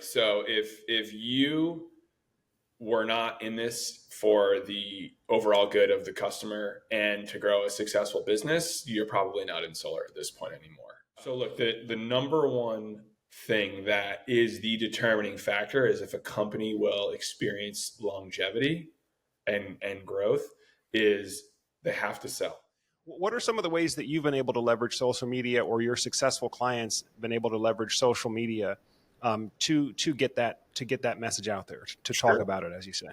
right? So if you were not in this for the overall good of the customer and to grow a successful business, you're probably not in solar at this point anymore. So look, the number one thing that is the determining factor is if a company will experience longevity and growth is they have to sell. What are some of the ways that you've been able to leverage social media, or your successful clients been able to leverage social media to get that message out there, to Sure. talk about it, as you say?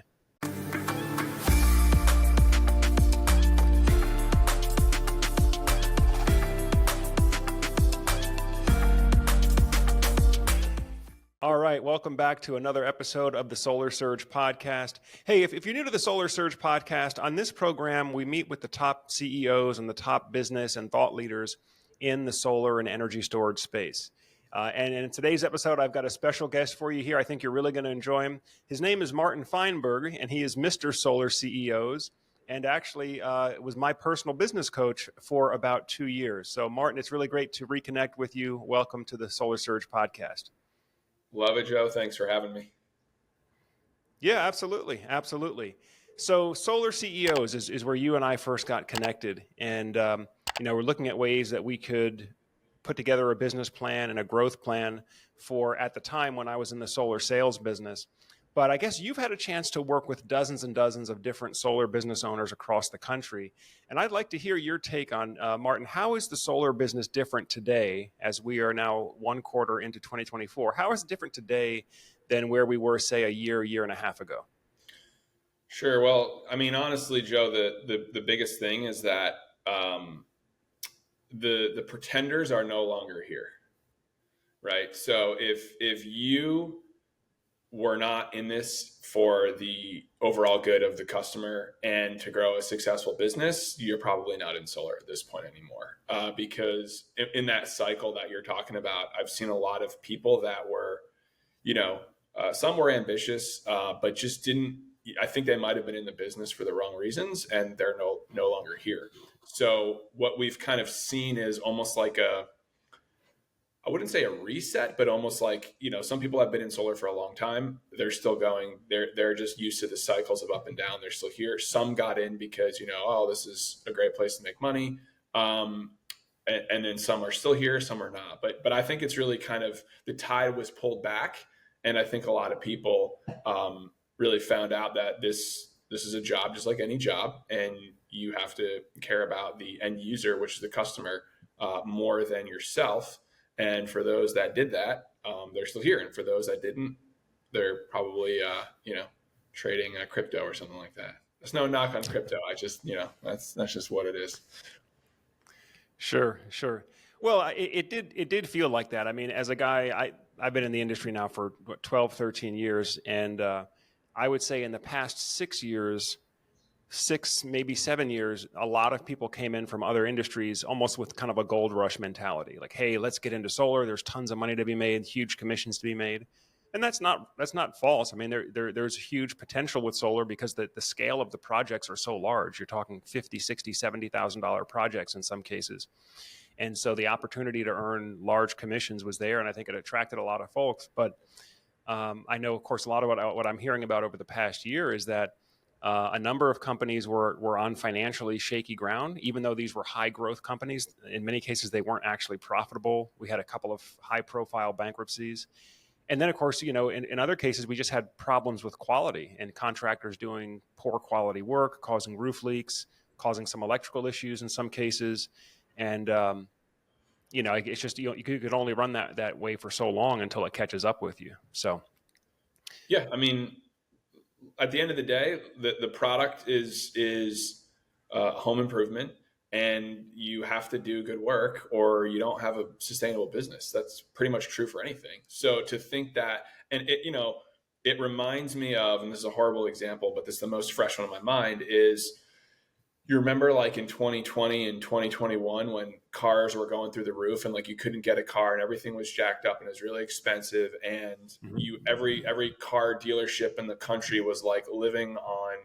All right, welcome back to another episode of the Solar Surge Podcast. Hey, if you're new to the Solar Surge Podcast, on this program, we meet with the top CEOs and the top business and thought leaders in the solar and energy storage space. And in today's episode, I've got a special guest for you here. I think you're really going to enjoy him. His name is Martin Feinberg, and he is Mr. Solar CEOs, and actually was my personal business coach for about 2 years. So, Martin, it's really great to reconnect with you. Welcome to the Solar Surge Podcast. Love it, Joe. Thanks for having me. Yeah, absolutely. Absolutely. So Solar CEOs is where you and I first got connected. And, we're looking at ways that we could put together a business plan and a growth plan for, at the time when I was in the solar sales business. But I guess you've had a chance to work with dozens and dozens of different solar business owners across the country. And I'd like to hear your take on, Martin, how is the solar business different today, as we are now one quarter into 2024? How is it different today than where we were, say, a year and a half ago? Sure. Well, I mean, honestly, Joe, the biggest thing is that the pretenders are no longer here, right? So if you were not in this for the overall good of the customer and to grow a successful business, you're probably not in solar at this point anymore. Because in that cycle that you're talking about, I've seen a lot of people that were, some were ambitious, but just didn't. I think they might have been in the business for the wrong reasons, and they're no longer here. So what we've kind of seen is almost like I wouldn't say a reset, but almost like, some people have been in solar for a long time. They're still going. They're just used to the cycles of up and down. They're still here. Some got in because, this is a great place to make money. And then some are still here, some are not. But I think it's really kind of the tide was pulled back. And I think a lot of people really found out that this is a job just like any job. And you have to care about the end user, which is the customer, more than yourself. And for those that did that, they're still here. And for those that didn't, they're probably, trading crypto or something like that. There's no knock on crypto. I just, that's just what it is. Sure. Well, it did feel like that. I mean, as a guy, I've been in the industry now for 12, 13 years. And I would say in the past 6 years, 6, maybe 7 years, a lot of people came in from other industries almost with kind of a gold rush mentality. Like, hey, let's get into solar. There's tons of money to be made, huge commissions to be made. And that's not false. I mean, there's huge potential with solar because the scale of the projects are so large. You're talking $50,000, $60,000, $70,000 projects in some cases. And so the opportunity to earn large commissions was there. And I think it attracted a lot of folks. But I know, of course, a lot of what I'm hearing about over the past year is that a number of companies were on financially shaky ground, even though these were high growth companies. In many cases, they weren't actually profitable. We had a couple of high profile bankruptcies. And then, of course, in other cases, we just had problems with quality and contractors doing poor quality work, causing roof leaks, causing some electrical issues in some cases. And, it's just, you could only run that way for so long until it catches up with you. So. Yeah. I mean, at the end of the day, the product is home improvement, and you have to do good work or you don't have a sustainable business. That's pretty much true for anything. So to think that, and it reminds me of, and this is a horrible example, but this is the most fresh one in my mind, is you remember like in 2020 and 2021 when cars were going through the roof and like you couldn't get a car and everything was jacked up and it was really expensive, and every car dealership in the country was like living on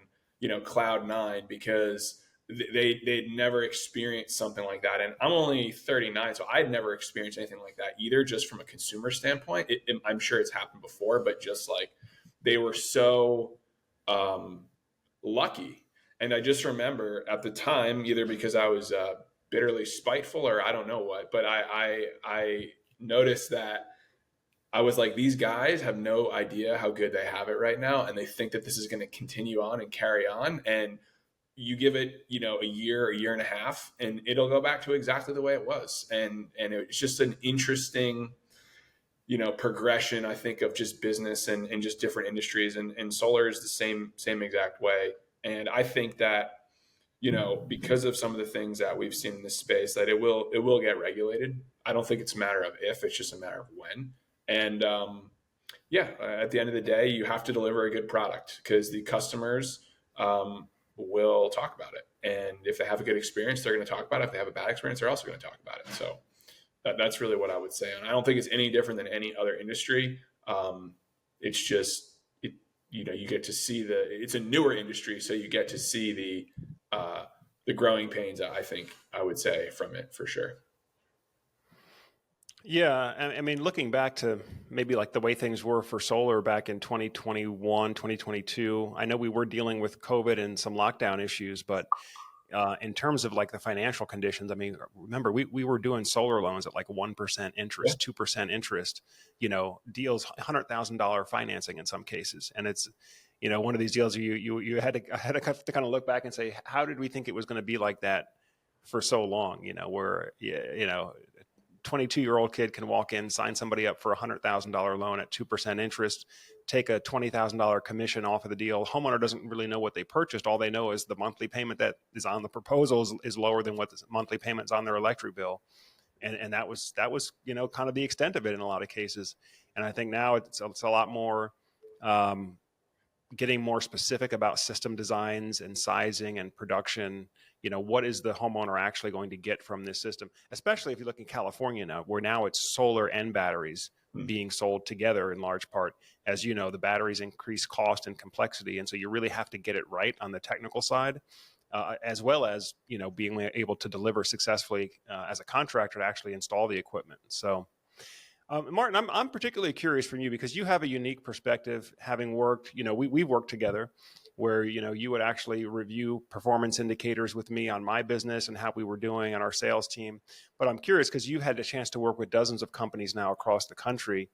cloud nine because they'd never experienced something like that. And I'm only 39, so I'd never experienced anything like that either. Just from a consumer standpoint, I'm sure it's happened before, but just like they were so um, lucky. And I just remember at the time, either because I was bitterly spiteful or I don't know what, but I noticed that I was like, these guys have no idea how good they have it right now, and they think that this is going to continue on and carry on. And you give it, a year and a half, and it'll go back to exactly the way it was. And it's just an interesting, progression, I think, of just business and just different industries. And solar is the same exact way. And I think that, because of some of the things that we've seen in this space, that it will get regulated. I don't think it's a matter of if, it's just a matter of when. And yeah, at the end of the day, you have to deliver a good product because the customers will talk about it. And if they have a good experience, they're going to talk about it. If they have a bad experience, they're also going to talk about it. So that's really what I would say. And I don't think it's any different than any other industry. It's just, you get to see it's a newer industry. So you get to see the growing pains, I think I would say, from it for sure. Yeah, I mean, looking back to maybe like the way things were for solar back in 2021, 2022, I know we were dealing with COVID and some lockdown issues, but in terms of like the financial conditions, I mean, remember, we were doing solar loans at like 1% Yeah. interest, 2% interest, deals, $100,000 financing in some cases. And it's, one of these deals you had to kind of look back and say, how did we think it was going to be like that for so long, where, 22-year-old kid can walk in, sign somebody up for a $100,000 loan at 2% interest, take a $20,000 commission off of the deal. Homeowner doesn't really know what they purchased. All they know is the monthly payment that is on the proposal is lower than what the monthly payments on their electric bill. And that was, kind of the extent of it in a lot of cases. And I think now it's a lot more, getting more specific about system designs and sizing and production. What is the homeowner actually going to get from this system? Especially if you look in California now, where now it's solar and batteries being sold together in large part. As you know, the batteries increase cost and complexity. And so you really have to get it right on the technical side, as well as, being able to deliver successfully as a contractor to actually install the equipment. So Martin, I'm particularly curious from you because you have a unique perspective, having worked, we've worked together where, you would actually review performance indicators with me on my business and how we were doing on our sales team. But I'm curious because you've had a chance to work with dozens of companies now across the country,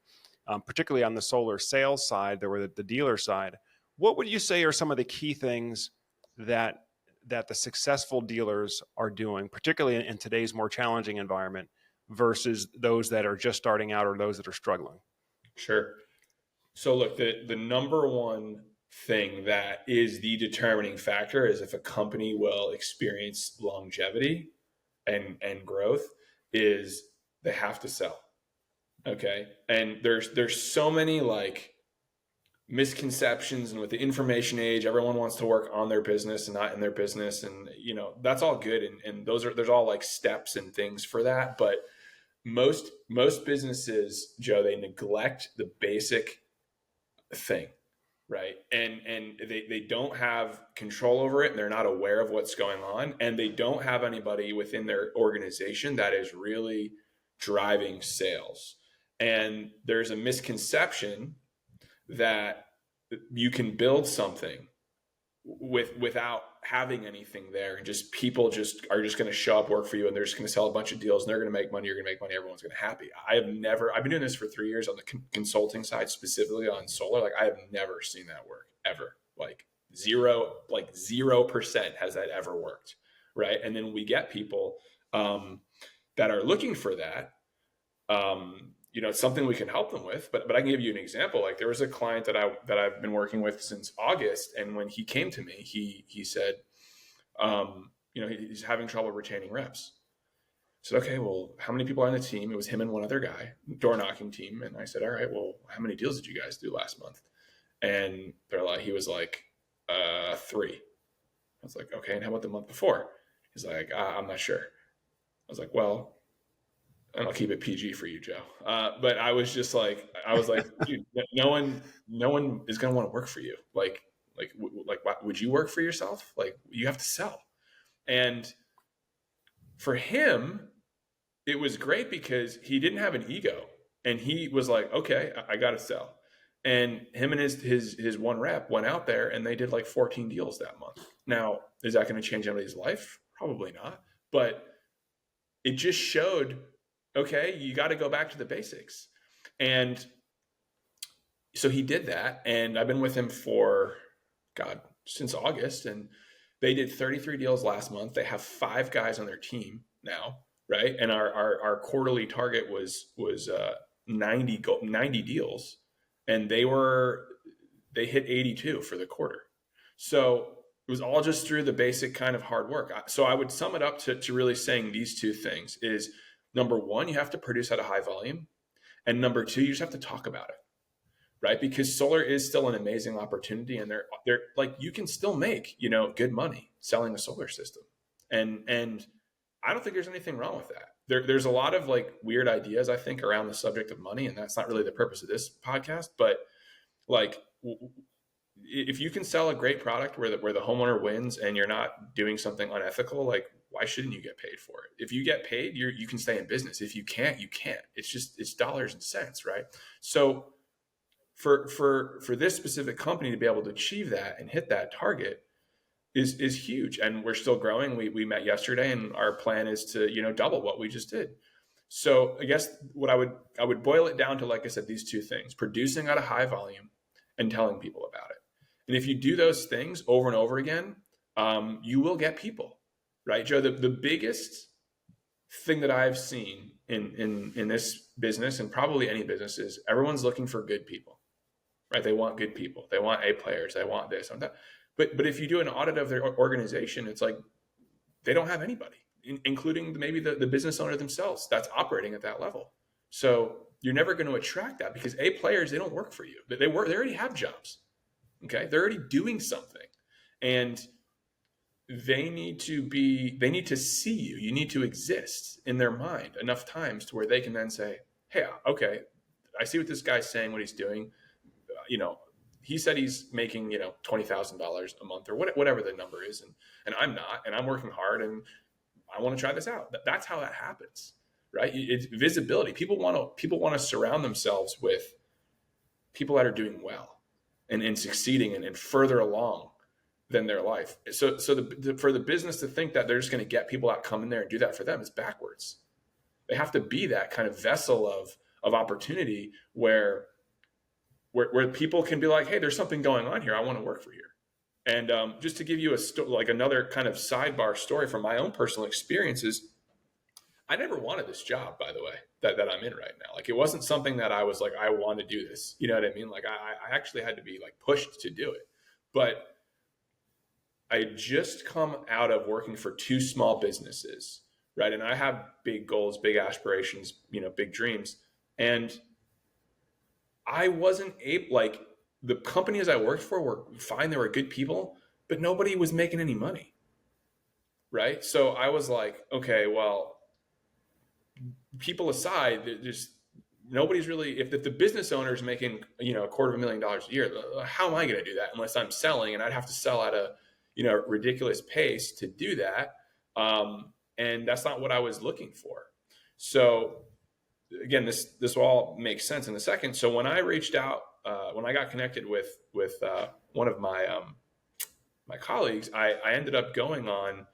particularly on the solar sales side, or the dealer side. What would you say are some of the key things that the successful dealers are doing, particularly in today's more challenging environment, versus those that are just starting out or those that are struggling? Sure. So look, the number one thing that is the determining factor is if a company will experience longevity and growth is they have to sell. Okay. And there's so many like misconceptions, and with the information age, everyone wants to work on their business and not in their business. And that's all good. And there's all like steps and things for that. But most businesses, Joe, they neglect the basic thing, right? And they don't have control over it, and they're not aware of what's going on, and they don't have anybody within their organization that is really driving sales. And there's a misconception that you can build something without having anything there, and just people just are just going to show up, work for you, and they're just going to sell a bunch of deals, and they're going to make money, you're going to make money, everyone's going to be happy. I've been doing this for 3 years on the consulting side, specifically on solar. Like I have never seen that work ever. Like 0% has that ever worked, right? And then we get people that are looking for that. It's something we can help them with. But I can give you an example. Like there was a client that I've been working with since August, and when he came to me, he said, he's having trouble retaining reps. I said, okay, well, how many people are on the team? It was him and one other guy, door knocking team. And I said, all right, well, how many deals did you guys do last month? And he was like, 3. I was like, okay, and how about the month before? He's like, I'm not sure. I was like, well, and I'll keep it PG for you, Joe. But I was like, dude, no one is going to want to work for you. Like, would you work for yourself? Like, you have to sell. And for him, it was great because he didn't have an ego, and he was like, okay, I got to sell. And him and his one rep went out there and they did like 14 deals that month. Now, is that going to change anybody's life? Probably not. But it just showed, okay, you got to go back to the basics. And so he did that. And I've been with him for, God, since August. And they did 33 deals last month. They have 5 guys on their team now, right? And our quarterly target was 90 deals, and they hit 82 for the quarter. So it was all just through the basic kind of hard work. So I would sum it up to really saying these 2 things is, number 1, you have to produce at a high volume. And number 2, you just have to talk about it, right? Because solar is still an amazing opportunity, and they're like, you can still make, good money selling a solar system. And I don't think there's anything wrong with that. There's a lot of like weird ideas, I think, around the subject of money, and that's not really the purpose of this podcast. But like, if you can sell a great product where the homeowner wins and you're not doing something unethical, like, why shouldn't you get paid for it? If you get paid, you can stay in business. If you can't, you can't. It's dollars and cents, right? So for this specific company to be able to achieve that and hit that target is huge. And we're still growing. We met yesterday, and our plan is to double what we just did. So I guess what I would boil it down to, like I said, these 2 things: producing at a high volume and telling people about it. And if you do those things over and over again, you will get people, right, Joe? The biggest thing that I've seen in this business, and probably any business, is everyone's looking for good people, right? They want good people. They want A players. They want this and that. But if you do an audit of their organization, it's like they don't have anybody, including maybe the business owner themselves, that's operating at that level. So you're never going to attract that, because A players, they don't work for you. They already have jobs. Okay, they're already doing something, and they need to see you. You need to exist in their mind enough times to where they can then say, hey, okay, I see what this guy's saying, what he's doing. He said he's making $20,000 a month or whatever the number is, and I'm not, and I'm working hard, and I want to try this out. That's how that happens, right? It's visibility. People want to surround themselves with people that are doing well and succeeding and further along than their life. So for the business to think that they're just going to get people out, come in there and do that for them is backwards. They have to be that kind of vessel of opportunity where people can be like, hey, there's something going on here. I want to work for here. And just to give you another kind of sidebar story from my own personal experiences, I never wanted this job, by the way, that I'm in right now. Like, it wasn't something that I was like, I want to do this. You know what I mean? Like, I actually had to be like pushed to do it. But I had just come out of working for 2 small businesses, right? And I have big goals, big aspirations, big dreams. And I wasn't able, like, the companies I worked for were fine. They were good people, but nobody was making any money, right? So I was like, okay, well, people aside, there's nobody's really, if the business owner is making $250,000 a year, how am I going to do that unless I'm selling? And I'd have to sell at a ridiculous pace to do that, and that's not what I was looking for. So again, this will all make sense in a second. So when I reached out, when I got connected with one of my colleagues, I ended up going on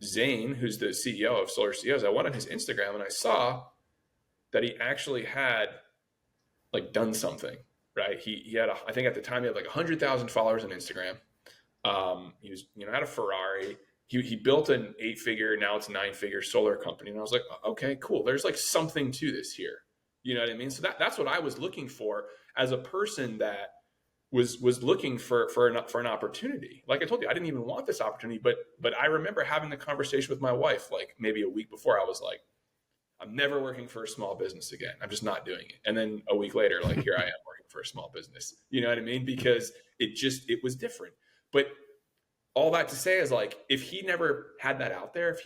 Zane, who's the CEO of Solar CEOs. I went on his Instagram and I saw that he actually had like done something, right? He had I think at the time he had like 100,000 followers on Instagram. He was had a Ferrari. He built an 8-figure, now it's 9-figure solar company. And I was like, okay, cool. There's like something to this here. You know what I mean? So that's what I was looking for as a person that was looking for an opportunity. Like I told you, I didn't even want this opportunity, but I remember having the conversation with my wife, like maybe a week before. I was like, I'm never working for a small business again. I'm just not doing it. And then a week later, like, here I am working for a small business. You know what I mean? Because it was different. But all that to say is, like, if he never had that out there,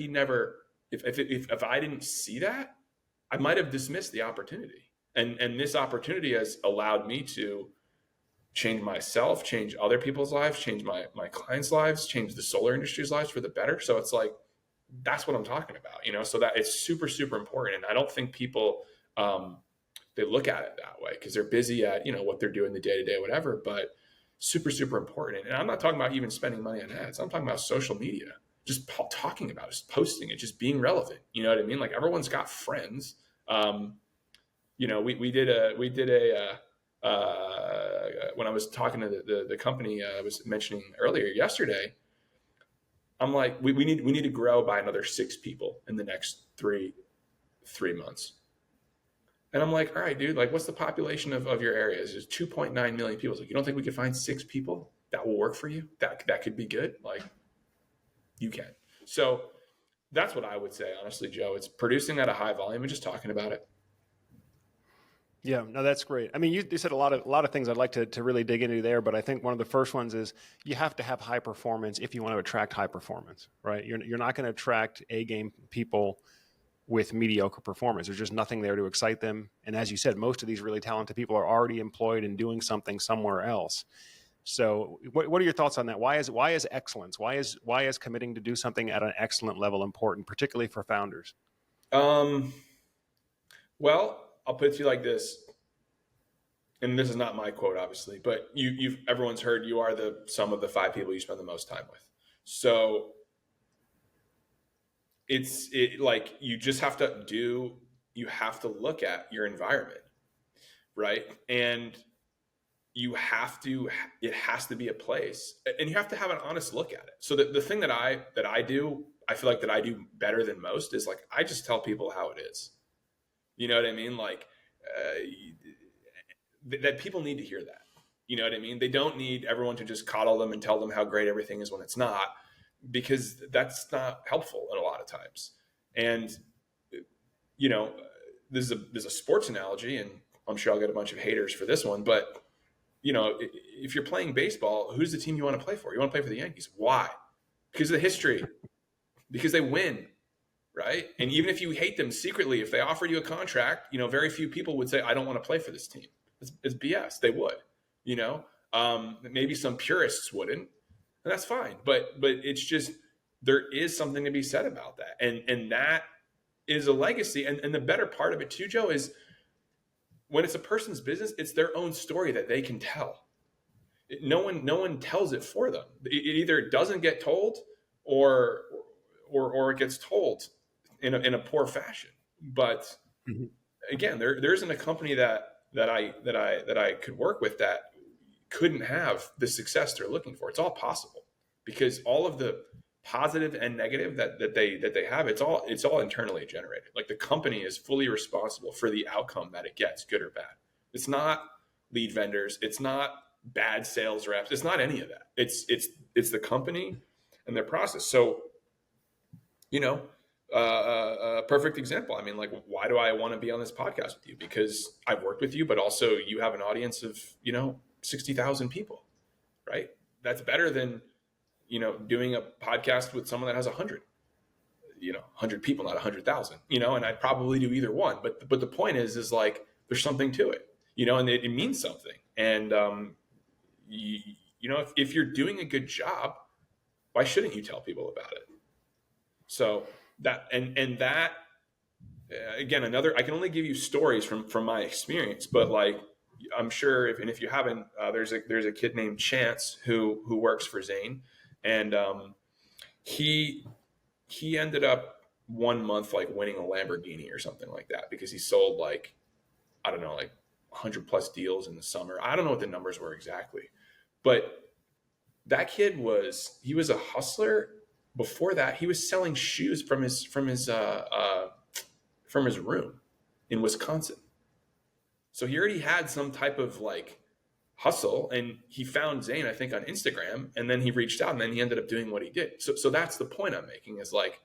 if I didn't see that, I might have dismissed the opportunity. And this opportunity has allowed me to change myself, change other people's lives, change my clients' lives, change the solar industry's lives for the better. So it's like, that's what I'm talking about, so that it's super, super important. And I don't think people, they look at it that way because they're busy at, what they're doing the day to day, whatever, but super, super important. And I'm not talking about even spending money on ads. I'm talking about social media, just talking about it, just posting it, just being relevant. You know what I mean? Like, everyone's got friends. We did when I was talking to the company I was mentioning earlier yesterday, I'm like, we need to grow by another 6 people in the next three months. And I'm like, all right, dude, like, what's the population of your area? There's 2.9 million people. Like, you don't think we could find 6 people that will work for you? That could be good. Like, you can. So that's what I would say, honestly, Joe. It's producing at a high volume and just talking about it. Yeah, no, that's great. I mean, you said a lot of things I'd like to really dig into there, but I think one of the first ones is you have to have high performance if you want to attract high performance, right? You're not going to attract A-game people with mediocre performance. There's just nothing there to excite them. And as you said, most of these really talented people are already employed and doing something somewhere else. So what are your thoughts on that? Why is excellence? Why is committing to do something at an excellent level important, particularly for founders? Well, I'll put it to you like this, and this is not my quote, obviously, but everyone's heard you are the sum of the 5 people you spend the most time with. So like, you just have to look at your environment, right? And it has to be a place, and you have to have an honest look at it. So the thing that I do, I feel like that I do better than most is, like, I just tell people how it is. You know what I mean? Like, that people need to hear that. You know what I mean? They don't need everyone to just coddle them and tell them how great everything is when it's not, because that's not helpful a lot of times. And, there's a sports analogy, and I'm sure I'll get a bunch of haters for this one, but, if you're playing baseball, who's the team you want to play for? You want to play for the Yankees. Why? Because of the history, because they win. Right. And even if you hate them secretly, if they offered you a contract, very few people would say, I don't want to play for this team. It's BS. They would, maybe some purists wouldn't, and that's fine. But it's just, there is something to be said about that. And that is a legacy. And the better part of it too, Joe, is when it's a person's business, it's their own story that they can tell. No one tells it for them. It either doesn't get told or it gets told in a poor fashion. But again, there isn't a company that I could work with that couldn't have the success they're looking for. It's all possible, because all of the positive and negative that they have, it's all internally generated. Like, the company is fully responsible for the outcome that it gets, good or bad. It's not lead vendors. It's not bad sales reps. It's not any of that. It's the company and their process. So, a perfect example. I mean, like, why do I want to be on this podcast with you? Because I've worked with you, but also you have an audience of, 60,000 people, right? That's better than, doing a podcast with someone that has 100, 100 people, not 100,000, and I'd probably do either one. But the point is like, there's something to it, and it means something. And, if you're doing a good job, why shouldn't you tell people about it? So that, and that, again, I can only give you stories from my experience, but, like, I'm sure if you haven't, there's a kid named Chance who works for Zane, and he ended up one month, like, winning a Lamborghini or something like that, because he sold, like, I don't know, like 100 plus deals in the summer. I don't know what the numbers were exactly, but that kid he was a hustler. Before that, he was selling shoes from his room in Wisconsin. So he already had some type of, like, hustle, and he found Zane, I think, on Instagram, and then he reached out, and then he ended up doing what he did. So that's the point I'm making, is, like,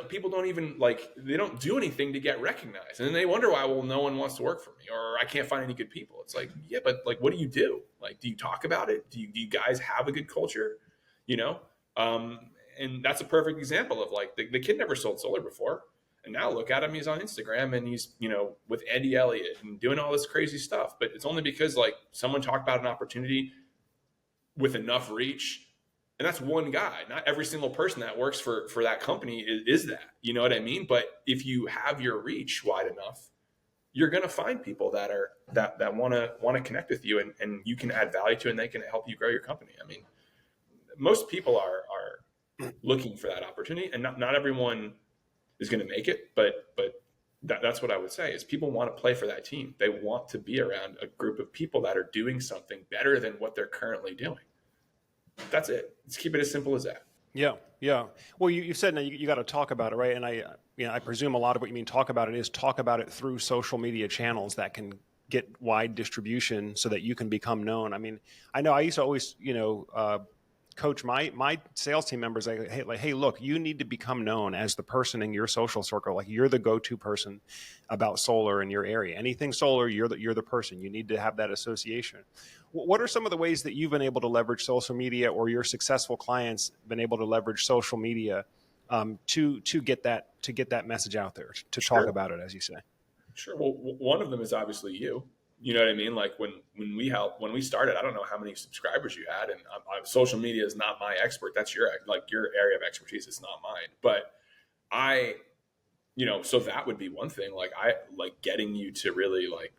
people don't even, like, they don't do anything to get recognized. And then they wonder why, well, no one wants to work for me, or I can't find any good people. It's like, yeah, but, like, what do you do? Like, do you talk about it? Do you guys have a good culture? And that's a perfect example of, like, the kid never sold solar before. And now look at him, he's on Instagram and he's, with Andy Elliott and doing all this crazy stuff. But it's only because like someone talked about an opportunity with enough reach. And that's one guy. Not every single person that works for that company is that. You know what I mean? But if you have your reach wide enough, you're going to find people that want to connect with you, and you can add value to, and they can help you grow your company. I mean, most people are looking for that opportunity, and not everyone is going to make it, but that's what I would say is people want to play for that team. They want to be around a group of people that are doing something better than what they're currently doing. That's it. Let's keep it as simple as that. Yeah. Well, you said now you got to talk about it, right? And I presume a lot of what you mean talk about it is talk about it through social media channels that can get wide distribution so that you can become known. I mean, I know I used to always, coach my sales team members. Hey, look, you need to become known as the person in your social circle. Like you're the go-to person about solar in your area. Anything solar, you're the person. You need to have that association. What are some of the ways that you've been able to leverage social media, or your successful clients been able to leverage social media to get that message out there, to Sure. talk about it, as you say? Sure. Well, one of them is obviously you. You know what I mean? Like when we started, I don't know how many subscribers you had, and social media is not my expert. That's your area of expertise. It's not mine. But so that would be one thing. Like I like getting you to really like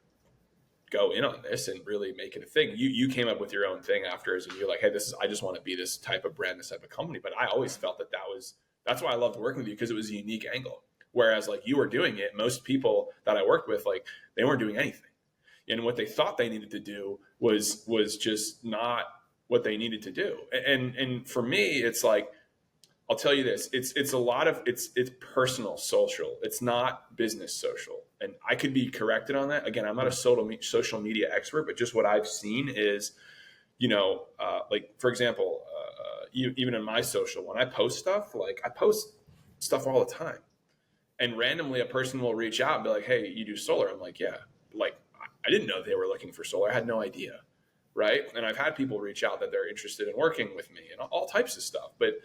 go in on this and really make it a thing. You came up with your own thing afterwards, and you're like, hey, I just want to be this type of brand, this type of company. But I always felt that's why I loved working with you, because it was a unique angle. Whereas like you were doing it, most people that I worked with, like they weren't doing anything. And what they thought they needed to do was just not what they needed to do. And for me, it's like, I'll tell you this, it's a lot of, it's personal social. It's not business social. And I could be corrected on that. Again, I'm not a social media expert, but just what I've seen is, like for example, even in my social, when I post stuff, like I post stuff all the time, and randomly a person will reach out and be like, hey, you do solar? I'm like, yeah. Like, I didn't know they were looking for solar. I had no idea. Right. And I've had people reach out that they're interested in working with me and all types of stuff. But,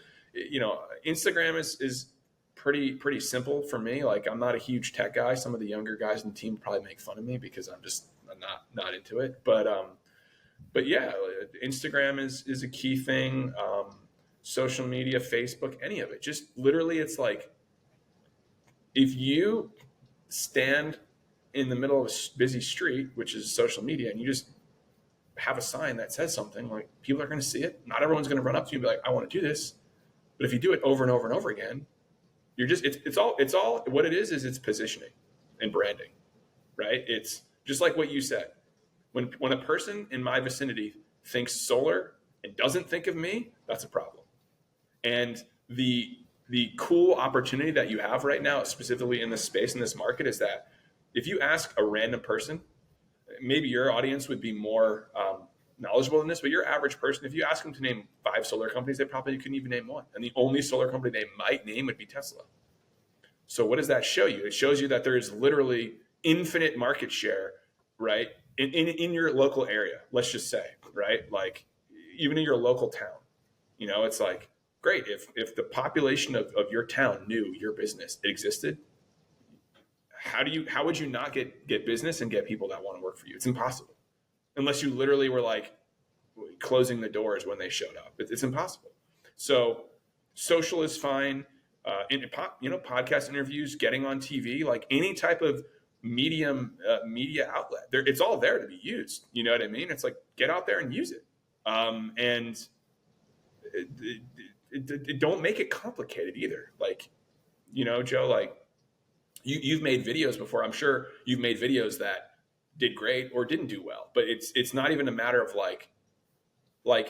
Instagram is pretty simple for me. Like I'm not a huge tech guy. Some of the younger guys in the team probably make fun of me because I'm not into it. But yeah, Instagram is a key thing. Social media, Facebook, any of it. Just literally, it's like if you stand in the middle of a busy street, which is social media, and you just have a sign that says something, like people are going to see it. Not everyone's going to run up to you and be like, I want to do this. But if you do it over and over and over again, you're just, it's all what it is it's positioning and branding, right? It's just like what you said. When a person in my vicinity thinks solar and doesn't think of me, that's a problem. And the cool opportunity that you have right now, specifically in this space, in this market, is that if you ask a random person, maybe your audience would be more knowledgeable in this, but your average person, if you ask them to name 5 solar companies, they probably couldn't even name one. And the only solar company they might name would be Tesla. So what does that show you? It shows you that there is literally infinite market share, right? In your local area, let's just say, right? Like even in your local town, it's like, great. If the population of your town knew your business existed, how would you not get business and get people that want to work for you? It's impossible. Unless you literally were like closing the doors when they showed up. It's impossible. So social is fine. Podcast interviews, getting on TV, like any type of media outlet, it's all there to be used. You know what I mean? It's like, get out there and use it. And don't make it complicated either. Like, Joe, like you've made videos before. I'm sure you've made videos that did great or didn't do well, but it's not even a matter of like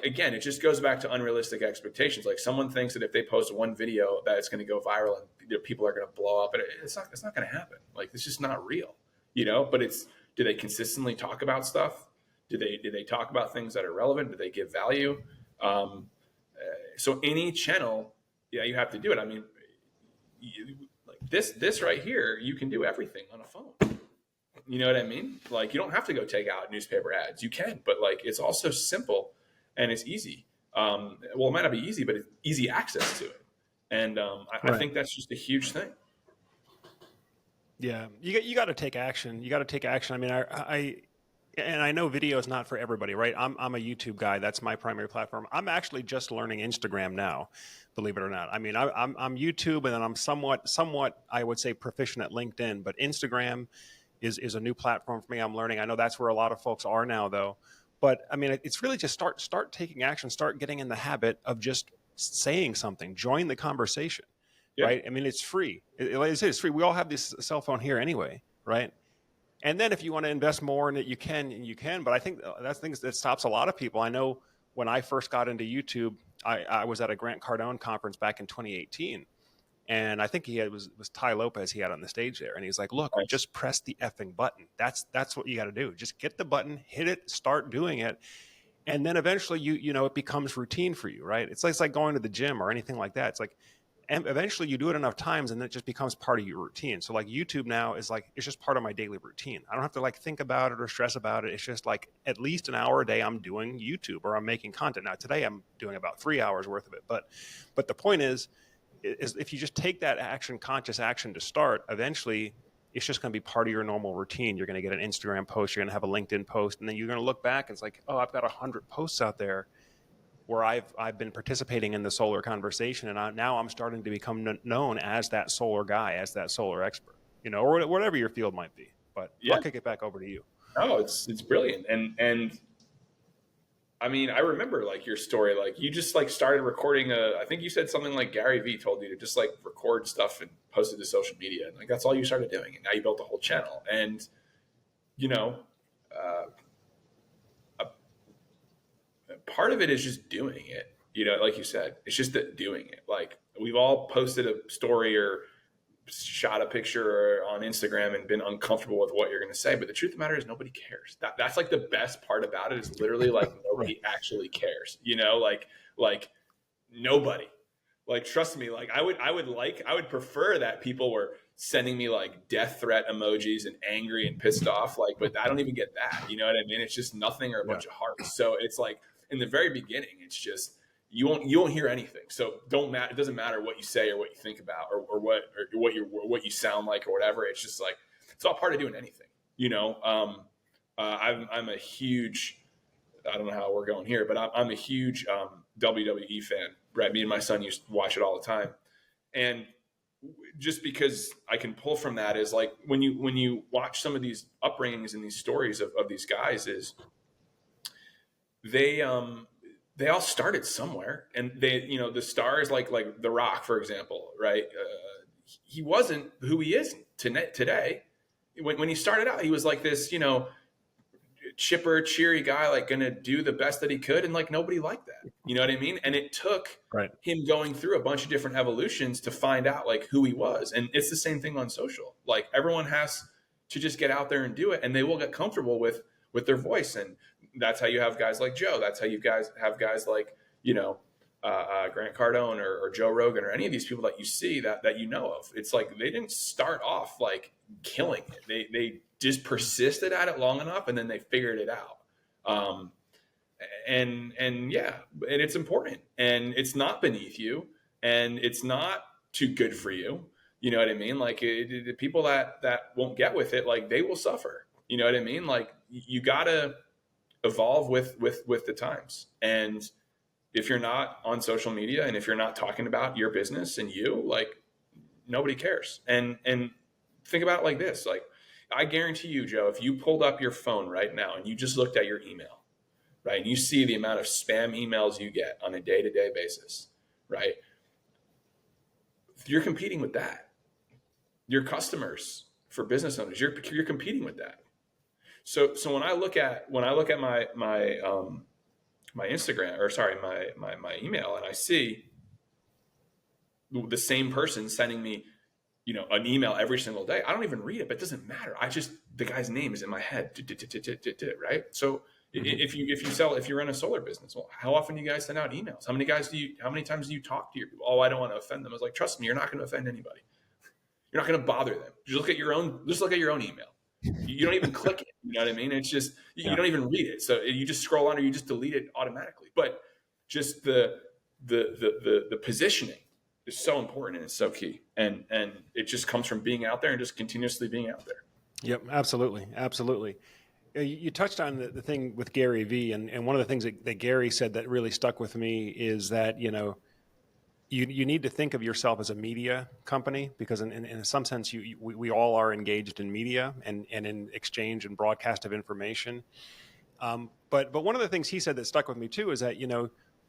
again, it just goes back to unrealistic expectations. Like someone thinks that if they post one video that it's going to go viral and people are going to blow up, and it's not going to happen. Like it's just not real, but do they consistently talk about stuff? Do they talk about things that are relevant? Do they give value? So any channel, you have to do it. I mean, like this right here, you can do everything on a phone. You know what I mean? Like you don't have to go take out newspaper ads. You can, but like it's also simple and it's easy. Well, it might not be easy, but it's easy access to it. And I think that's just a huge thing. Yeah, you got to take action. You got to take action. I mean, and I know video is not for everybody, right? I'm a YouTube guy. That's my primary platform. I'm actually just learning Instagram now, believe it or not. I mean, I'm YouTube, and then I'm somewhat I would say proficient at LinkedIn, but Instagram is a new platform for me. I'm learning. I know that's where a lot of folks are now, though. But I mean, it's really just start taking action, start getting in the habit of just saying something, join the conversation, Yeah. right? I mean, it's free. Like I said, it's free. We all have this cell phone here anyway, right? And then if you want to invest more in it, you can. But I think that's things that stops a lot of people. I know when I first got into YouTube, I was at a Grant Cardone conference back in 2018. And I think was Ty Lopez he had on the stage there. And he's like, look, Nice. just press the effing button. That's what you got to do. Just get the button, hit it, start doing it. And then eventually you know, it becomes routine for you, right? It's like going to the gym or anything like that. It's like, and eventually you do it enough times and it just becomes part of your routine. So like YouTube now is like, it's just part of my daily routine. I don't have to like think about it or stress about it. It's just like at least an hour a day I'm doing YouTube or I'm making content. Now today I'm doing about 3 hours worth of it. But the point is if you just take that action, conscious action to start, eventually it's just going to be part of your normal routine. You're going to get an Instagram post, you're going to have a LinkedIn post, and then you're going to look back and it's like, oh, I've got 100 posts out there where I've been participating in the solar conversation, and now I'm starting to become known as that solar guy, as that solar expert, you know, or whatever your field might be. But Yeah. I'll kick it back over to you. Oh, it's brilliant. And I mean, I remember like your story, like you just like started recording I think you said something like Gary Vee told you to just like record stuff and post it to social media. And like, that's all you started doing. And now you built a whole channel. And, you know, part of it is just doing it, you know, like you said, it's just doing it. Like we've all posted a story or shot a picture on Instagram and been uncomfortable with what you're going to say. But the truth of the matter is nobody cares. That's like the best part about it is literally like nobody actually cares, you know, like nobody, like, trust me, like I would prefer that people were sending me like death threat emojis and angry and pissed off. Like, but I don't even get that, you know what I mean? It's just nothing or a bunch of hearts. So it's like in the very beginning, it's just, you won't hear anything. So it doesn't matter what you say or what you think about or what you sound like or whatever. It's just like, it's all part of doing anything, you know? I'm a huge, I don't know how we're going here, but I'm a huge WWE fan, right? Me and my son used to watch it all the time. And just because I can pull from that is like, when you watch some of these upbringings and these stories of these guys is they all started somewhere, and they, you know, the stars like The Rock, for example, right? He wasn't who he is today. When he started out, he was like this, you know, chipper, cheery guy, like gonna do the best that he could, and like nobody liked that. You know what I mean? And it took him going through a bunch of different evolutions to find out like who he was. And it's the same thing on social. Like everyone has to just get out there and do it, and they will get comfortable with their voice. And that's how you have guys like Joe. That's how you guys have guys like, you know, Grant Cardone or Joe Rogan or any of these people that you see that you know of. It's like they didn't start off like killing it. They just persisted at it long enough, and then they figured it out. And yeah, and it's important, and it's not beneath you, and it's not too good for you. You know what I mean? Like the people that won't get with it, like they will suffer. You know what I mean? Like you gotta evolve with the times. And if you're not on social media, and if you're not talking about your business and you, like, nobody cares. And think about it like this. Like, I guarantee you, Joe, if you pulled up your phone right now and you just looked at your email, right, and you see the amount of spam emails you get on a day-to-day basis, right, you're competing with that. Your customers, for business owners, you're competing with that. So when I look at my Instagram, or sorry, my email, and I see the same person sending me, you know, an email every single day, I don't even read it, but it doesn't matter. The guy's name is in my head, right? So if you run a solar business, well, how often do you guys send out emails? How many times do you talk to your people? Oh, I don't want to offend them. I was like, trust me, you're not going to offend anybody. You're not going to bother them. Just look at your own email. You don't even click it. You know what I mean? It's just, you don't even read it. So you just scroll on, or you just delete it automatically. But just the positioning, is so important and it's so key. And it just comes from being out there and just continuously being out there. Yep, absolutely, absolutely. You touched on the thing with Gary Vee, and one of the things that Gary said that really stuck with me is that, you need to think of yourself as a media company, because in some sense we all are engaged in media and in exchange and broadcast of information. But one of the things he said that stuck with me too is that,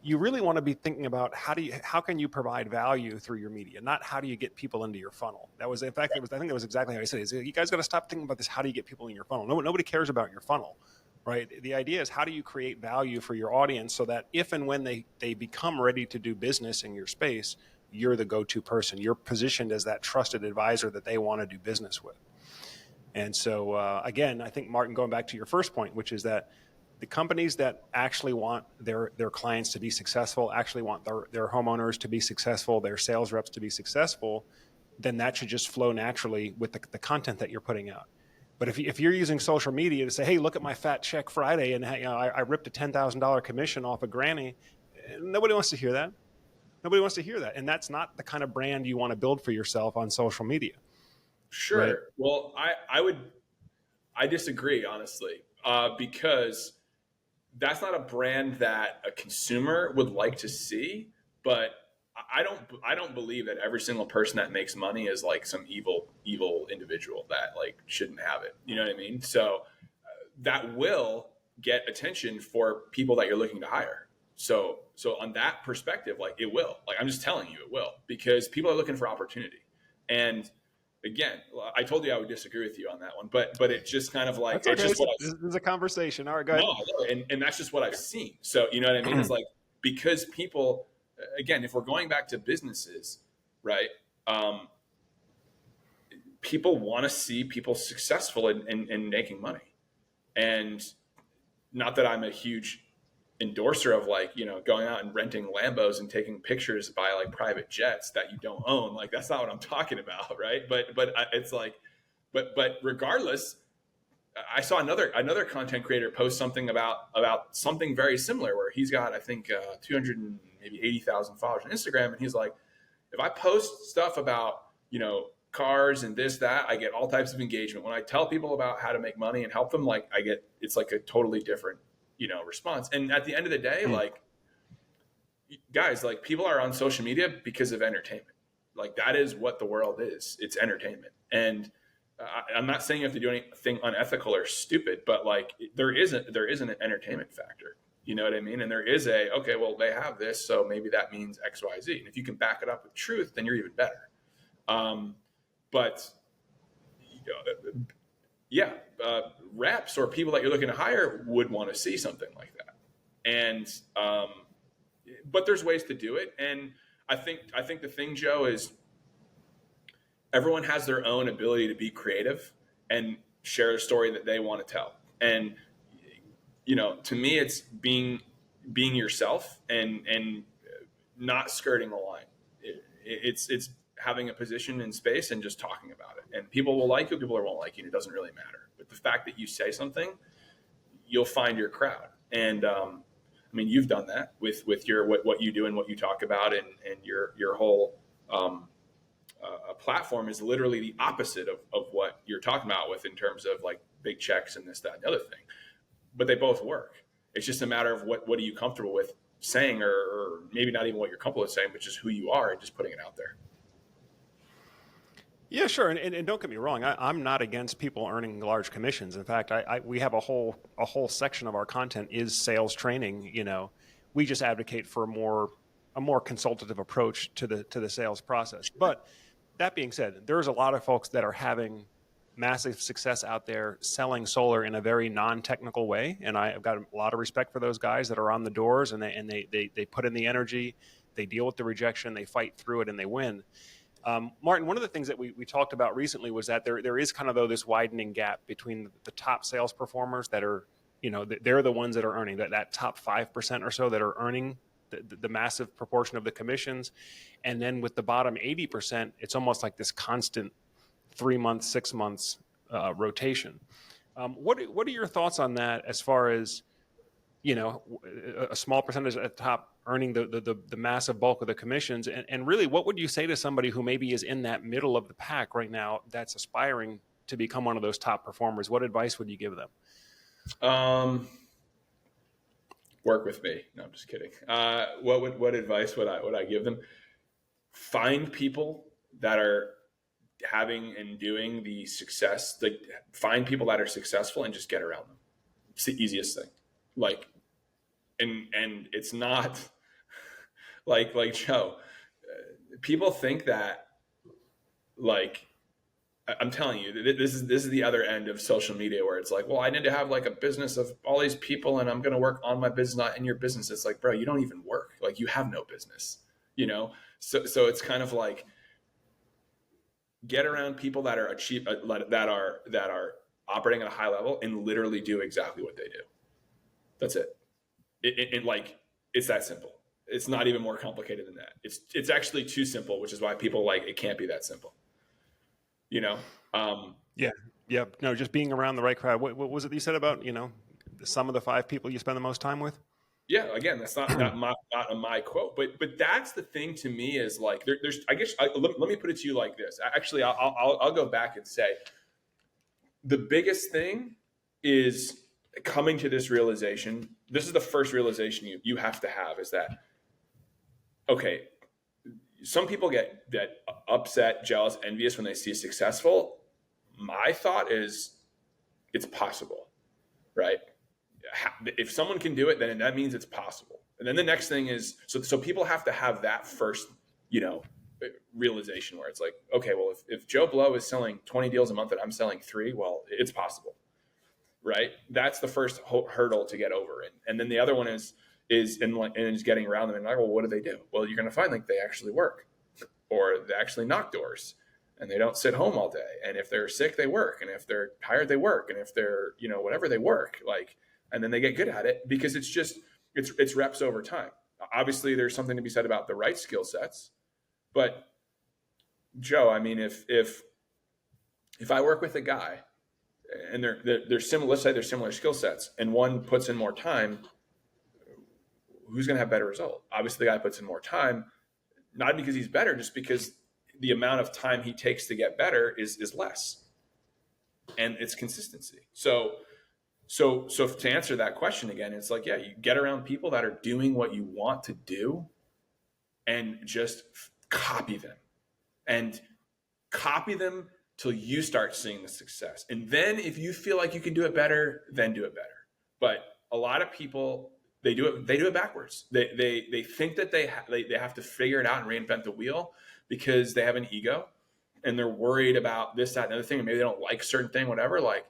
you really want to be thinking about how can you provide value through your media, not how do you get people into your funnel. That was, in fact, I think that was exactly how he said it. He said, you guys got to stop thinking about this. How do you get people in your funnel? Nobody cares about your funnel, right? The idea is, how do you create value for your audience so that if and when they become ready to do business in your space, you're the go-to person. You're positioned as that trusted advisor that they want to do business with. And so, again, I think, Martin, going back to your first point, which is that the companies that actually want their clients to be successful, actually want their homeowners to be successful, their sales reps to be successful, then that should just flow naturally with the content that you're putting out. But if you're using social media to say, hey, look at my fat check Friday, and I ripped a $10,000 commission off of Granny, nobody wants to hear that. Nobody wants to hear that. And that's not the kind of brand you want to build for yourself on social media. Sure. Right? Well, I disagree, honestly, because that's not a brand that a consumer would like to see. But I don't believe that every single person that makes money is like some evil individual that like shouldn't have it. You know what I mean? So that will get attention for people that you're looking to hire. So on that perspective, like, it will. Like, I'm just telling you, it will, because people are looking for opportunity. And again, I told you I would disagree with you on that one, but it's just kind of like, That's okay. it's just This is a conversation. All right, go ahead. no, and that's just what I've seen. So, you know what I mean? It's like, because people, again, if we're going back to businesses, right? People want to see people successful in making money. And not that I'm a huge endorser of, like, going out and renting Lambos and taking pictures by like private jets that you don't own. Like, that's not what I'm talking about. Right. But it's like, but regardless, I saw another content creator post something about something very similar, where he's got, I think, 280,000 followers on Instagram. And he's like, if I post stuff about, cars and this, that, I get all types of engagement. When I tell people about how to make money and help them, like, it's like a totally different, response. And at the end of the day, like, guys, like, people are on social media because of entertainment. Like, that is what the world is. It's entertainment. And I'm not saying you have to do anything unethical or stupid, but like, there is an entertainment factor. You know what I mean? And there is okay, well, they have this, so maybe that means X, Y, Z. And if you can back it up with truth, then you're even better. But reps or people that you're looking to hire would want to see something like that. And but there's ways to do it. And I think the thing, Joe, is everyone has their own ability to be creative and share a story that they want to tell. And to me, it's being yourself and not skirting the line. It's having a position in space and just talking about it. And people will like you, people won't like you. It doesn't really matter. But the fact that you say something, you'll find your crowd. And I mean, you've done that with your what you do and what you talk about, and your whole platform is literally the opposite of what you're talking about with, in terms of like big checks and this, that, and the other thing. But they both work. It's just a matter of what are you comfortable with saying, or maybe not even what you're comfortable with saying, but just who you are and just putting it out there. Yeah, sure. And don't get me wrong. I'm not against people earning large commissions. In fact, we have a whole section of our content is sales training. We just advocate for a more consultative approach to the sales process. But that being said, there's a lot of folks that are having massive success out there selling solar in a very non-technical way. And I've got a lot of respect for those guys that are on the doors, and they put in the energy, they deal with the rejection, they fight through it, and they win. Martin, one of the things that we talked about recently was that there is kind of, though, this widening gap between the top sales performers that are, they're the ones that are earning that top 5% or so that are earning the massive proportion of the commissions. And then with the bottom 80%, it's almost like this constant 3 months, 6 months rotation. What are your thoughts on that, as far as, a small percentage at the top earning the massive bulk of the commissions. And really, what would you say to somebody who maybe is in that middle of the pack right now that's aspiring to become one of those top performers? What advice would you give them? Work with me. No, I'm just kidding. What advice would I give them? Find people that are having and doing the success. Like, find people that are successful and just get around them. It's the easiest thing. Like, and it's not like Joe. People think that, like, I'm telling you, this is the other end of social media where it's like, well, I need to have like a business of all these people, and I'm going to work on my business, not in your business. It's like, bro, you don't even work. Like, you have no business, you know. So it's kind of like, get around people that are that are operating at a high level and literally do exactly what they do. That's it. Like, it's that simple. It's not even more complicated than that. It's actually too simple, which is why people like, it can't be that simple. You know. Yeah, yeah. No, just being around the right crowd. What was it you said about the sum of the five people you spend the most time with? Yeah, again, that's not my quote, but that's the thing to me is like, there's, I guess, let me put it to you like this. Actually, I'll go back and say, the biggest thing is coming to this realization. This is the first realization you have to have, is that, okay, some people get upset, jealous, envious when they see successful. My thought is, it's possible, right? If someone can do it, then that means it's possible. And then the next thing is, so people have to have that first, realization where it's like, okay, well, if Joe Blow is selling 20 deals a month and I'm selling 3, well, it's possible, right? That's the first hurdle to get over. And then the other one is getting around them and like, well, what do they do? Well, you're going to find like they actually work, or they actually knock doors, and they don't sit home all day. And if they're sick, they work. And if they're tired, they work. And if they're, whatever, they work. Like, and then they get good at it, because it's reps over time. Obviously, there's something to be said about the right skill sets. But Joe, I mean, if I work with a guy and they're similar, let's say they're similar skill sets, and one puts in more time, who's going to have better result? Obviously, the guy puts in more time, not because he's better, just because the amount of time he takes to get better is less, and it's consistency. So to answer that question again, it's like, yeah, you get around people that are doing what you want to do, and just copy them, and copy them till you start seeing the success. And then if you feel like you can do it better, then do it better. But a lot of people, they do it backwards. They think that they have to figure it out and reinvent the wheel, because they have an ego and they're worried about this, that, and other thing, and maybe they don't like certain thing, whatever. Like,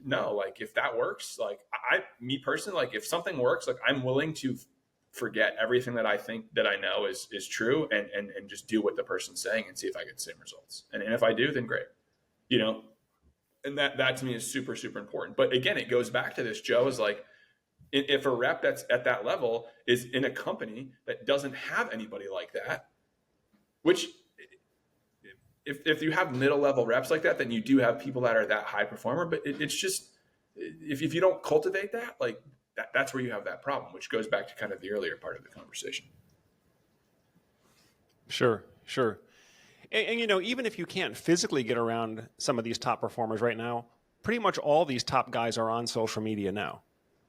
no, like, if that works, like, me personally, like, if something works, like, I'm willing to forget everything that I think that I know is true, and just do what the person's saying and see if I get the same results. And if I do, then great, and that to me is super, super important. But again, it goes back to this, Joe, is like, if a rep that's at that level is in a company that doesn't have anybody like that, which, if you have middle level reps like that, then you do have people that are that high performer. But it's just, if you don't cultivate that, like, that's where you have that problem, which goes back to kind of the earlier part of the conversation. Sure. And even if you can't physically get around some of these top performers right now, pretty much all these top guys are on social media now.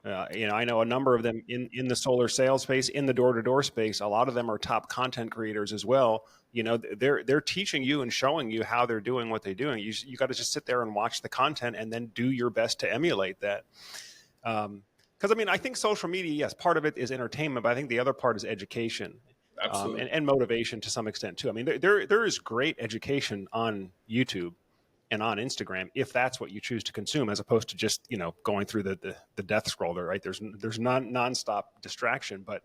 I know a number of them in the solar sales space, in the door-to-door space. A lot of them are top content creators as well. They're teaching you and showing you how they're doing what they're doing. You got to just sit there and watch the content, and then do your best to emulate that. Because I think social media, yes, part of it is entertainment, but I think the other part is education. Absolutely. And motivation to some extent too. I mean, there is great education on YouTube and on Instagram, if that's what you choose to consume, as opposed to just going through the death scroll there. Right? There's nonstop distraction, but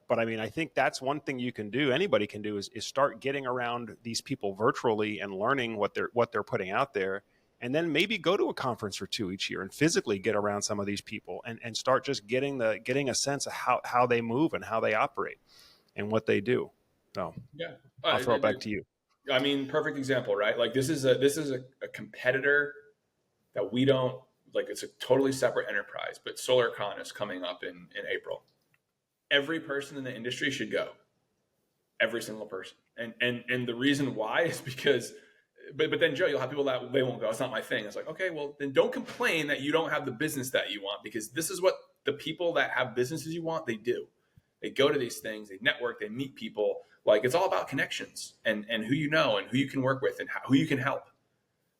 I think that's one thing you can do. Anybody can do is start getting around these people virtually and learning what they're putting out there, and then maybe go to a conference or two each year and physically get around some of these people and start just getting a sense of how they move and how they operate and what they do. So yeah, I'll throw it back to you. I mean, perfect example, right? Like, this is a competitor that we don't like. It's a totally separate enterprise, but SolarCon is coming up in April. every person in the industry should go. Every single person. And the reason why is because, but then Joe, you'll have people that they won't go. It's not my thing. It's like, okay, well then don't complain that you don't have the business that you want, because this is what the people that have businesses you want, they do. They go to these things, they network, they meet people. Like, it's all about connections and who you know and who you can work with and who you can help.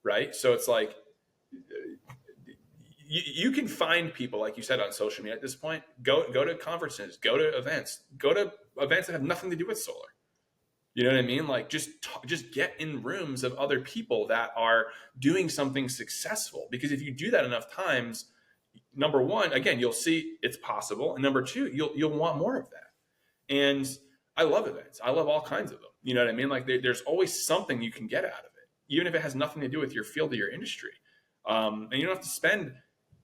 Right. So it's like, you can find people, like you said, on social media at this point. Go to conferences, go to events that have nothing to do with solar. You know what I mean? Like, just get in rooms of other people that are doing something successful. Because if you do that enough times, number one, again, you'll see it's possible, and number two, you'll want more of that. And I love events. I love all kinds of them. You know what I mean? Like, there's always something you can get out of it, even if it has nothing to do with your field or your industry. And you don't have to spend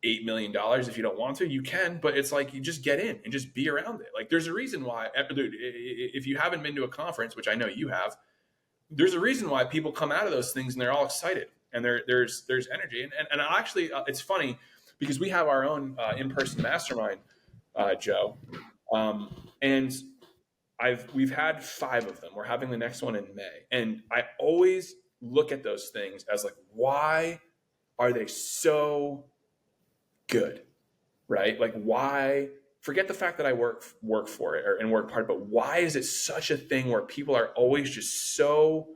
$8 million if you don't want to. You can, but it's like, you just get in and just be around it. Like, there's a reason why, dude, if you haven't been to a conference, which I know you have, there's a reason why people come out of those things and they're all excited and there's energy. And actually, it's funny because we have our own in-person mastermind, Joe, and we've had 5 of them. We're having the next one in May, and I always look at those things as like, why are they so good, right? Like, why? Forget the fact that I work for it and work hard, but why is it such a thing where people are always just so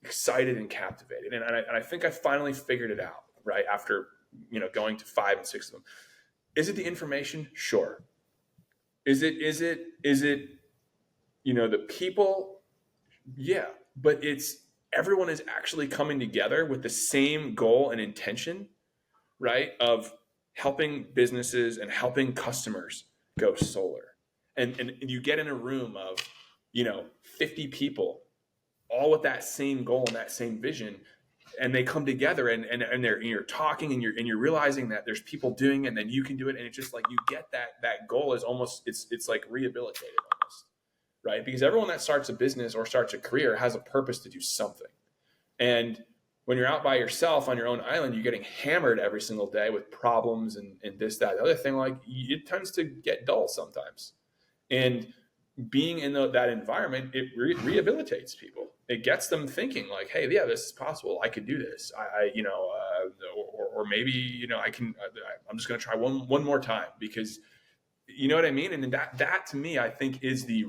excited and captivated? And I think I finally figured it out, right? After, going to 5 and 6 of them. Is it the information? Sure. Is it the people? Yeah, but it's everyone is actually coming together with the same goal and intention, right? Of helping businesses and helping customers go solar. And you get in a room of, 50 people, all with that same goal and that same vision, and they come together and you're talking and you're realizing that there's people doing it, and then you can do it. And it's just like, you get that goal is almost, it's like rehabilitated almost, right? Because everyone that starts a business or starts a career has a purpose to do something. And when you're out by yourself on your own island, you're getting hammered every single day with problems and this, that, the other thing. Like, it tends to get dull sometimes. And being in that environment, it rehabilitates people. It gets them thinking like, hey, yeah, this is possible. I could do this. Or maybe, I can, I'm just going to try one more time, because you know what I mean? And that to me, I think is the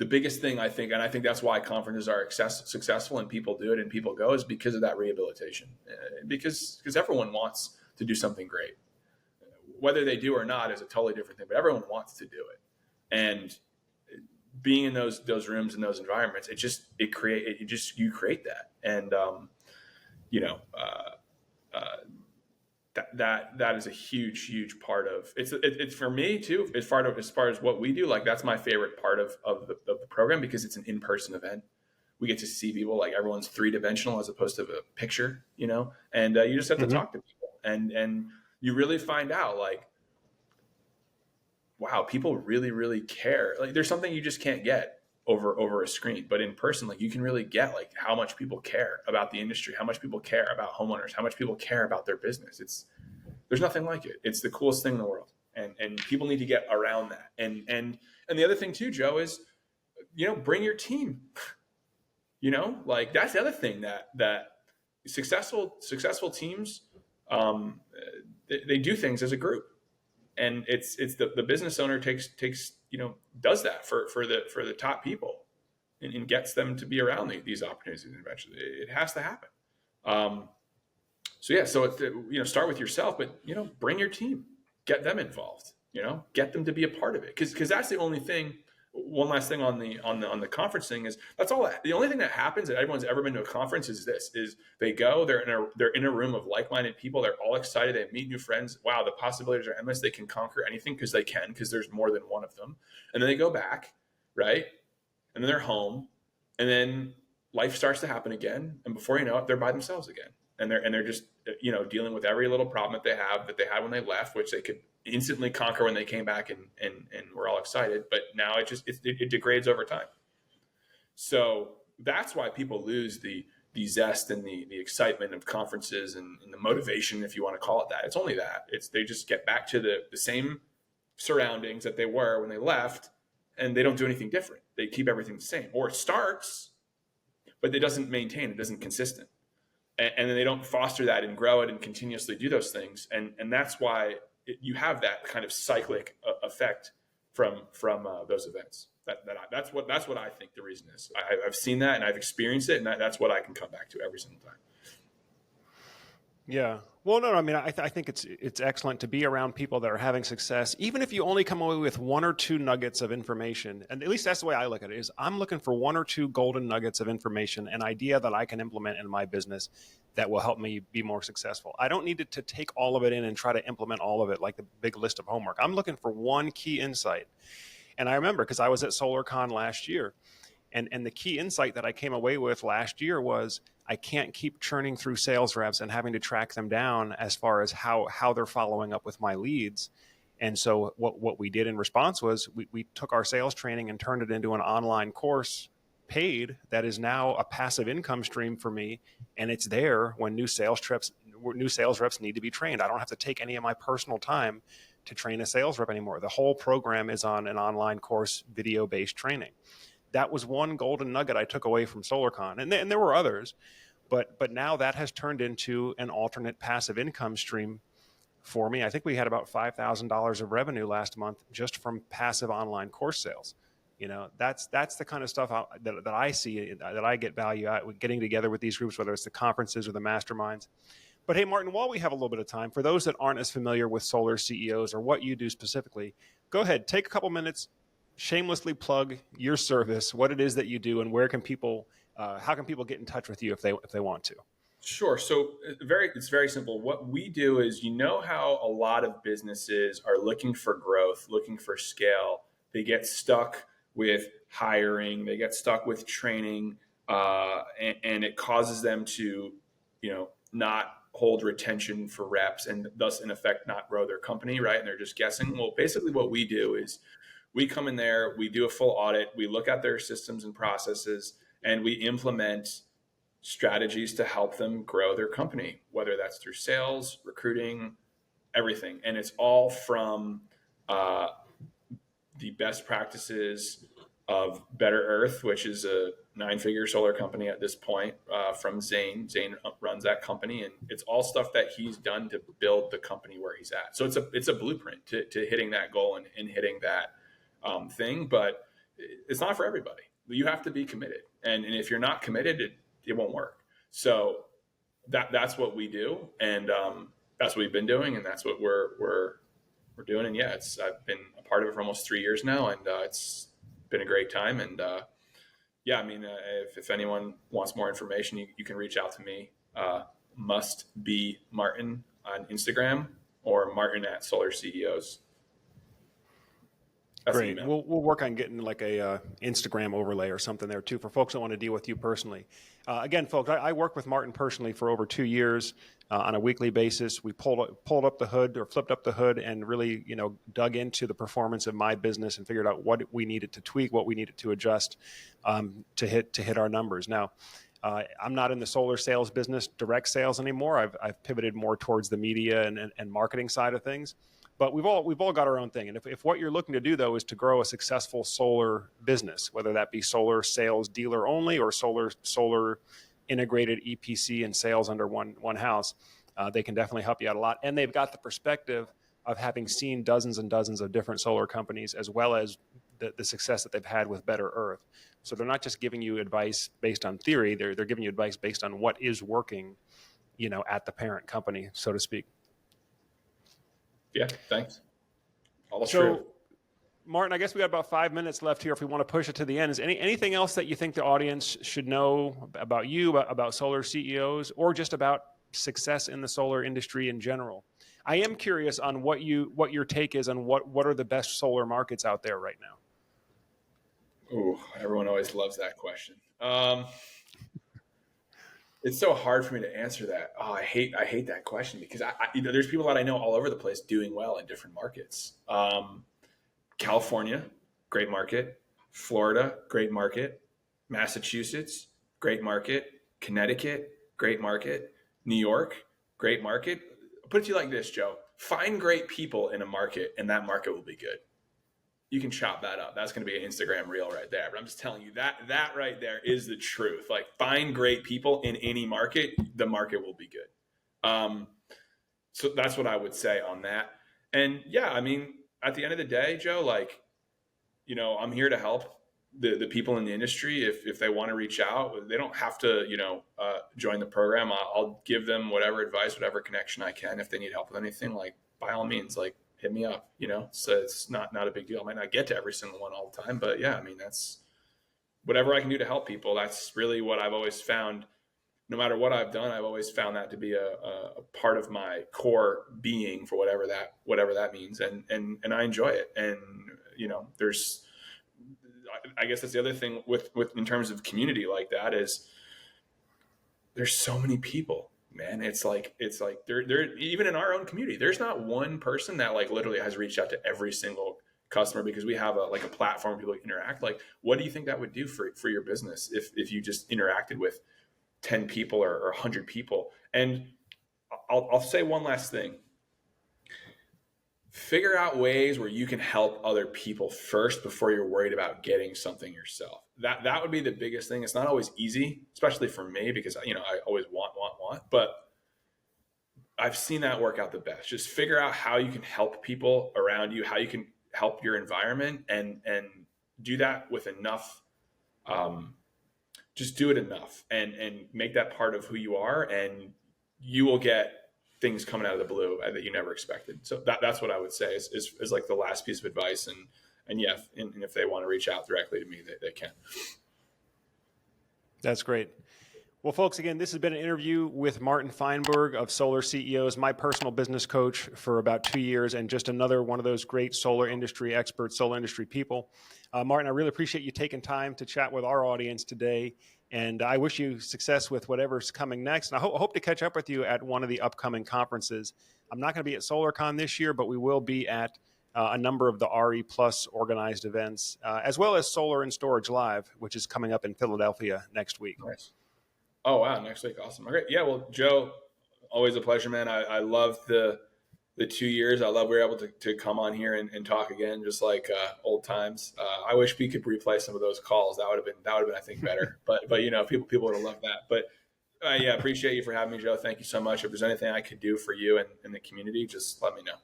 biggest thing, I think. And I think that's why conferences are successful and people do it and people go, is because of that rehabilitation. Because everyone wants to do something great. Whether they do or not is a totally different thing, but everyone wants to do it. And being in those rooms and those environments, you create that. And, that is a huge part of it's for me too, as far as what we do. Like, that's my favorite part of the program, because it's an in-person event. We get to see people, like, everyone's 3-dimensional as opposed to a picture, and you just have to talk to people, and you really find out, like, wow, people really care. Like, there's something you just can't get over a screen, but in person, like, you can really get, like, how much people care about the industry, how much people care about homeowners, how much people care about their business. There's nothing like it. It's the coolest thing in the world, and people need to get around that. And the other thing too, Joe, is, bring your team. Like, that's the other thing that successful teams, they do things as a group. And it's the business owner takes does that for the top people, and gets them to be around these opportunities. And eventually it has to happen. So it's, start with yourself, but bring your team, get them involved, get them to be a part of it, because that's the only thing. One last thing on the conference thing is, that's all. The only thing that happens that everyone's ever been to a conference is they go, they're in a room of like-minded people. They're all excited. They meet new friends. Wow, the possibilities are endless. They can conquer anything because there's more than one of them. And then they go back, right? And then they're home, and then life starts to happen again. And before you know it, they're by themselves again, and they're just dealing with every little problem that they had when they left, which they could instantly conquer when they came back, and we're all excited. But now it degrades over time. So that's why people lose the zest and the excitement of conferences and the motivation, if you want to call it that. It's only that. They just get back to the same surroundings that they were when they left, and they don't do anything different. They keep everything the same, or it starts, but it doesn't maintain, it isn't consistent. And then they don't foster that and grow it and continuously do those things. And that's why you have that kind of cyclic effect from those events. That's what I think the reason is. I've seen that and I've experienced it, and that's what I can come back to every single time. Yeah. Well, no, I mean, I think it's excellent to be around people that are having success, even if you only come away with one or two nuggets of information. And at least that's the way I look at it, is I'm looking for one or two golden nuggets of information, an idea that I can implement in my business that will help me be more successful. I don't need to take all of it in and try to implement all of it like the big list of homework. I'm looking for one key insight. And I remember, because I was at SolarCon last year, and the key insight that I came away with last year was I can't keep churning through sales reps and having to track them down as far as how they're following up with my leads. And so what we did in response was we took our sales training and turned it into an online course, paid, that is now a passive income stream for me. And it's there when new sales reps need to be trained. I don't have to take any of my personal time to train a sales rep anymore. The whole program is on an online course, video-based training. That was one golden nugget I took away from SolarCon. And there were others, but now that has turned into an alternate passive income stream for me. I think we had about $5,000 of revenue last month just from passive online course sales. You know, that's the kind of stuff that I see, that I get value out with getting together with these groups, whether it's the conferences or the masterminds. But hey, Martin, while we have a little bit of time, for those that aren't as familiar with solar CEOs or what you do specifically, go ahead, take a couple minutes, shamelessly plug your service, what it is that you do, and where can people, how can people get in touch with you if they want to? Sure. So it's very simple. What we do is, you know how a lot of businesses are looking for growth, looking for scale. They get stuck with hiring, they get stuck with training, and it causes them to, not hold retention for reps, and thus in effect not grow their company, right? And they're just guessing. Well, basically what we do is we come in there, we do a full audit, we look at their systems and processes, and we implement strategies to help them grow their company, whether that's through sales, recruiting, everything. And it's all from the best practices of Better Earth, which is a 9-figure solar company at this point, from Zane. Zane runs that company, and it's all stuff that he's done to build the company where he's at. So it's a blueprint to hitting that goal and hitting that thing, but it's not for everybody. You have to be committed, and if you're not committed, it won't work. So that's what we do, and that's what we've been doing, and that's what we're doing. And yeah, I've been a part of it for almost 3 years now, and it's been a great time. And yeah, I mean, if anyone wants more information, you can reach out to me. Must be Martin on Instagram, or Martin at Solar CEOs. That's Great. We'll work on getting like a Instagram overlay or something there too for folks that want to deal with you personally. Again, folks, I work with Martin personally for over 2 years on a weekly basis. We pulled up the hood, or flipped up the hood, and really, dug into the performance of my business and figured out what we needed to tweak, what we needed to adjust to hit our numbers. Now, I'm not in the solar sales business, direct sales anymore. I've pivoted more towards the media and marketing side of things. But we've all got our own thing. And if what you're looking to do, though, is to grow a successful solar business, whether that be solar sales dealer only or solar integrated EPC and sales under one house, they can definitely help you out a lot. And they've got the perspective of having seen dozens and dozens of different solar companies, as well as the success that they've had with Better Earth. So they're not just giving you advice based on theory. They're giving you advice based on what is working, at the parent company, so to speak. Yeah, thanks. All true. Martin, I guess we got about 5 minutes left here if we want to push it to the end. Is anything else that you think the audience should know about you, about solar CEOs, or just about success in the solar industry in general? I am curious on what your take is on what are the best solar markets out there right now. Oh, everyone always loves that question. It's so hard for me to answer that. Oh, I hate that question, because I there's people that I know all over the place doing well in different markets. California, great market. Florida, great market. Massachusetts, great market. Connecticut, great market. New York, great market. I'll put it to you like this, Joe. find great people in a market, and that market will be good. You can chop that up. That's going to be an Instagram reel right there. But I'm just telling you that right there is the truth. Like, find great people in any market, the market will be good. So that's what I would say on that. And yeah, I mean, at the end of the day, Joe, like, I'm here to help the people in the industry. If they want to reach out, they don't have to, join the program. I'll give them whatever advice, whatever connection I can. If they need help with anything, like, by all means, like, hit me up, so it's not a big deal. I might not get to every single one all the time, but yeah, I mean, that's whatever I can do to help people. That's really what I've always found. No matter what I've done, I've always found that to be a part of my core being, for whatever that means. And I enjoy it. And, I guess that's the other thing with in terms of community like that is there's so many people, man. It's like there even in our own community, there's not one person that like literally has reached out to every single customer, because we have a platform where people interact. Like, what do you think that would do for your business if you just interacted with 10 people or 100 people? And I'll say one last thing. Figure out ways where you can help other people first before you're worried about getting something yourself. That would be the biggest thing. It's not always easy, especially for me, because I always want, but I've seen that work out the best. Just figure out how you can help people around you, how you can help your environment, and do that with enough. Just do it enough and make that part of who you are, and you will get things coming out of the blue that you never expected. So that's what I would say is like the last piece of advice. And yeah, and if they want to reach out directly to me, they can. That's great. Well, folks, again, this has been an interview with Martin Feinberg of Solar CEOs, my personal business coach for about 2 years, and just another one of those great solar industry experts, solar industry people. Martin, I really appreciate you taking time to chat with our audience today. And I wish you success with whatever's coming next. And I hope to catch up with you at one of the upcoming conferences. I'm not going to be at SolarCon this year, but we will be at a number of the RE Plus organized events, as well as Solar and Storage Live, which is coming up in Philadelphia next week. Nice. Oh, wow. Next week. Awesome. Okay. Yeah. Well, Joe, always a pleasure, man. I love the 2 years. I love we were able to come on here and talk again, just like old times. I wish we could replay some of those calls. That would have been, I think, better. but people would have loved that. But yeah, appreciate you for having me, Joe. Thank you so much. If there's anything I could do for you and the community, just let me know.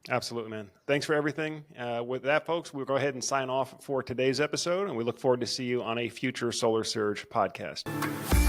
Absolutely, man. Thanks for everything. With that, folks, we'll go ahead and sign off for today's episode, and we look forward to see you on a future Solar Surge podcast.